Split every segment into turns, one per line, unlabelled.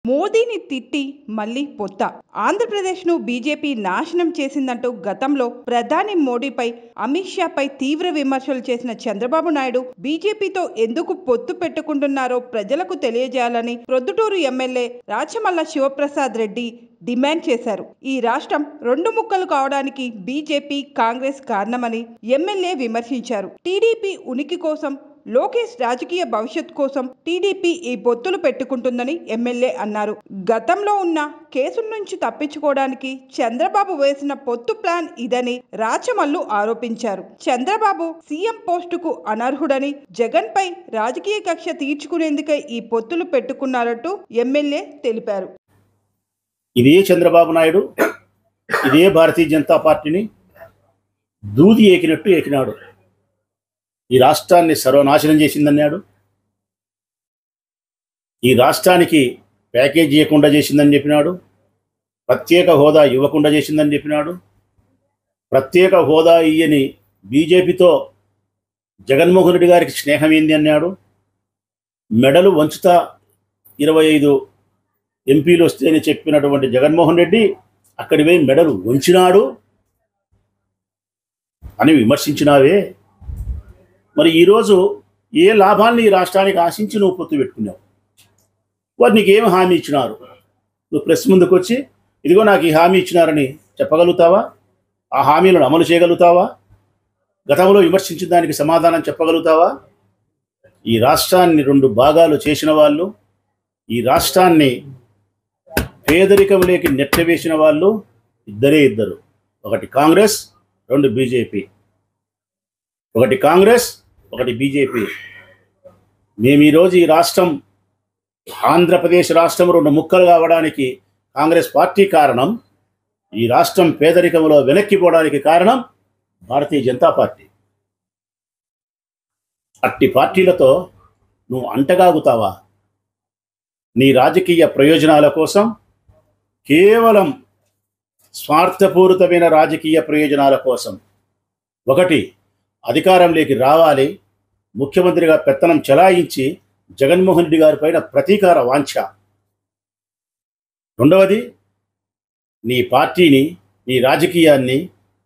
మోదీని తిట్టి మళ్ళీ పొత్త. ఆంధ్రప్రదేశ్ను బీజేపీ నాశనం చేసిందంటూ గతంలో ప్రధాని మోడీపై, అమిత్ షాపై తీవ్ర విమర్శలు చేసిన చంద్రబాబు నాయుడు బీజేపీతో ఎందుకు పొత్తు పెట్టుకుంటున్నారో ప్రజలకు తెలియజేయాలని ప్రొద్దుటూరు ఎమ్మెల్యే రాచమల్ల శివప్రసాద్ రెడ్డి డిమాండ్ చేశారు. ఈ రాష్ట్రం రెండు ముక్కలు కావడానికి బీజేపీ, కాంగ్రెస్ కారణమని ఎమ్మెల్యే విమర్శించారు. టీడీపీ ఉనికి కోసం, లోకేష్ రాజకీయ భవిష్యత్ కోసం టీడీపీ ఈ పొత్తులు పెట్టుకుంటుందని ఎమ్మెల్యే అన్నారు. గతంలో ఉన్న కేసుల నుంచి తప్పించుకోవడానికి చంద్రబాబు వేసిన పొత్తు ప్లాన్ ఇదని రాచమల్లు ఆరోపించారు. చంద్రబాబు సీఎం పోస్టుకు అనర్హుడని, జగన్ పై రాజకీయ కక్ష తీర్చుకునేందుకే ఈ పొత్తులు పెట్టుకున్నారంటూ ఎమ్మెల్యే తెలిపారు.
ఇదే చంద్రబాబు నాయుడు ఇదే భారతీయ జనతా పార్టీని దూది ఏకినట్టు ఏకినాడు. ఈ రాష్ట్రాన్ని సర్వనాశనం చేసిందన్నాడు. ఈ రాష్ట్రానికి ప్యాకేజ్ ఇవ్వకుండా చేసిందని చెప్పినాడు. ప్రత్యేక హోదా ఇవ్వకుండా చేసిందని చెప్పినాడు. ప్రత్యేక హోదా ఇయ్యని బీజేపీతో జగన్మోహన్ రెడ్డి గారికి స్నేహం ఏంది అన్నాడు. మెడలు వంచుతా 25 ఎంపీలు వస్తేనే చెప్పినటువంటి జగన్మోహన్ రెడ్డి అక్కడి పోయి మెడలు వంచినాడు అని విమర్శించినావే. మరి ఈరోజు ఏ లాభాన్ని ఈ రాష్ట్రానికి ఆశించి నువ్వు పొత్తు పెట్టుకున్నావు? వారు నీకేం హామీ ఇచ్చినారు? నువ్వు ప్రెస్ ముందుకు వచ్చి ఇదిగో నాకు ఈ హామీ ఇచ్చినారని చెప్పగలుగుతావా? ఆ హామీలను అమలు చేయగలుగుతావా? గతంలో విమర్శించిన దానికి సమాధానం చెప్పగలుగుతావా? ఈ రాష్ట్రాన్ని 2 భాగాలు చేసిన వాళ్ళు, ఈ రాష్ట్రాన్ని పేదరికంలోకి నెట్టవేసిన వాళ్ళు ఇద్దరు. ఒకటి కాంగ్రెస్, 2 బీజేపీ. ఒకటి కాంగ్రెస్, ఒకటి బీజేపీ. మేము ఈరోజు ఈ రాష్ట్రం, ఆంధ్రప్రదేశ్ రాష్ట్రం 2 ముక్కలు కావడానికి కాంగ్రెస్ పార్టీ కారణం. ఈ రాష్ట్రం పేదరికంలో వెనక్కిపోవడానికి కారణం భారతీయ జనతా పార్టీ. అట్టి పార్టీలతో నువ్వు అంటగాగుతావా? నీ రాజకీయ ప్రయోజనాల కోసం, కేవలం స్వార్థపూరితమైన రాజకీయ ప్రయోజనాల కోసం, ఒకటి అధికారంలోకి రావాలి, ముఖ్యమంత్రిగా పెత్తనం చెలాయించి జగన్మోహన్ రెడ్డి గారి పైన ప్రతీకార వాంఛ. రెండవది నీ పార్టీని, నీ రాజకీయాన్ని,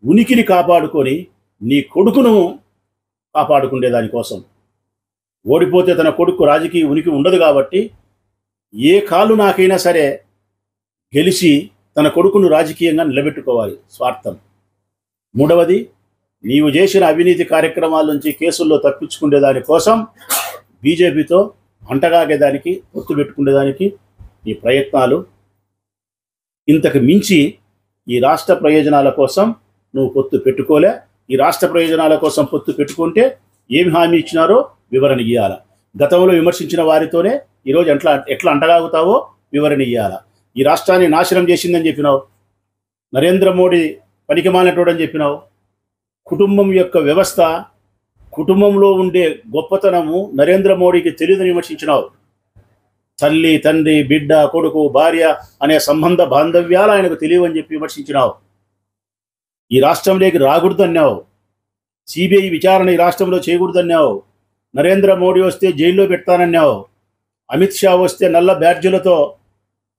ఉనికిని కాపాడుకొని నీ కొడుకును కాపాడుకునే దానికోసం. ఓడిపోతే తన కొడుకు రాజకీయ ఉనికి ఉండదు కాబట్టి ఏ కాలు నాకైనా సరే గెలిచి తన కొడుకును రాజకీయంగా నిలబెట్టుకోవాలి, స్వార్థం. మూడవది నీవు చేసిన అవినీతి కార్యక్రమాల నుంచి కేసుల్లో తప్పించుకునే దానికోసం బీజేపీతో అంటగాగేదానికి, పొత్తు పెట్టుకునేదానికి ఈ ప్రయత్నాలు. ఇంతకు మించి ఈ రాష్ట్ర ప్రయోజనాల కోసం నువ్వు పొత్తు పెట్టుకోలే. ఈ రాష్ట్ర ప్రయోజనాల కోసం పొత్తు పెట్టుకుంటే ఏమి హామీ ఇచ్చినారో వివరణ ఇవ్వాల. గతంలో విమర్శించిన వారితోనే ఈరోజు ఎట్లా అంటగాగుతావో వివరణ ఇవ్వాల. ఈ రాష్ట్రాన్ని నాశనం చేసిందని చెప్పినావు. నరేంద్ర మోడీ పనికిమాలినటోడని చెప్పినావు. కుటుంబం యొక్క వ్యవస్థ, కుటుంబంలో ఉండే గొప్పతనము నరేంద్ర మోడీకి తెలియదని విమర్శించినావు. తల్లి, తండ్రి, బిడ్డ, కొడుకు, భార్య అనే సంబంధ బాంధవ్యాలు ఆయనకు తెలియవని చెప్పి విమర్శించినావు. ఈ రాష్ట్రంలోకి రాకూడదన్నావు. సిబిఐ విచారణ ఈ రాష్ట్రంలో చేయకూడదన్నావు. నరేంద్ర మోడీ వస్తే జైల్లో పెడతానన్నావు. అమిత్ షా వస్తే నల్ల బ్యాడ్జీలతో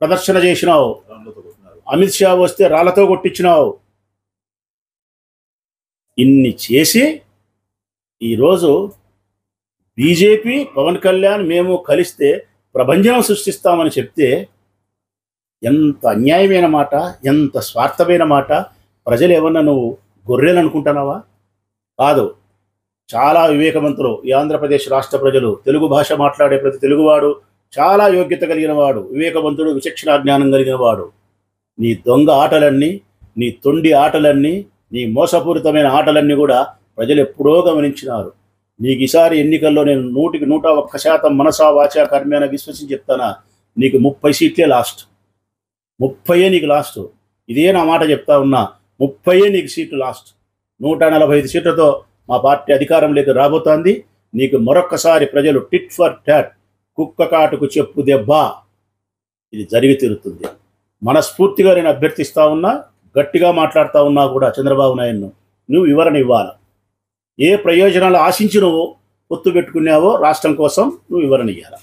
ప్రదర్శన చేసినావు. అమిత్ షా వస్తే రాళ్లతో కొట్టించినావు. ఇన్ని చేసి ఈరోజు బీజేపీ, పవన్ కళ్యాణ్ మేము కలిస్తే ప్రభంజనం సృష్టిస్తామని చెప్తే ఎంత అన్యాయమైన మాట, ఎంత స్వార్థమైన మాట. ప్రజలు ఏమన్నా నువ్వు గొర్రెలు అనుకుంటున్నావా? కాదు, చాలా వివేకవంతులు ఈ ఆంధ్రప్రదేశ్ రాష్ట్ర ప్రజలు. తెలుగు భాష మాట్లాడే ప్రతి తెలుగువాడు చాలా యోగ్యత కలిగిన వాడు, వివేకవంతుడు, విచక్షణ జ్ఞానం కలిగిన వాడు. నీ దొంగ ఆటలన్నీ, నీ తొండి ఆటలన్నీ, నీ మోసపూరితమైన ఆటలన్నీ కూడా ప్రజలు ఎప్పుడో గమనించినారు. నీకు ఈసారి ఎన్నికల్లో నేను 100కి 101% మనసా వాచా కర్మేణ విశ్వసించి చెప్తానా, నీకు 30 సీట్లే లాస్ట్. 30 నీకు లాస్ట్. ఇదే నా మాట చెప్తా ఉన్నా, 30 నీకు సీట్లు లాస్ట్. 145 సీట్లతో మా పార్టీ అధికారంలోకి రాబోతోంది. నీకు మరొక్కసారి ప్రజలు టిట్ ఫర్ టాట్, కుక్క కాటుకు చెప్పు దెబ్బ, ఇది జరిగి తీరుతుంది. మనస్ఫూర్తిగా నేను అభ్యర్థిస్తా ఉన్నా, గట్టిగా మాట్లాడుతూ ఉన్నా కూడా చంద్రబాబు నాయుడును నువ్వు వివరణ ఇవ్వాలి. ఏ ప్రయోజనాలు ఆశించి నువ్వు పొత్తు పెట్టుకున్నావో రాష్ట్రం కోసం నువ్వు వివరణ ఇవ్వాలి.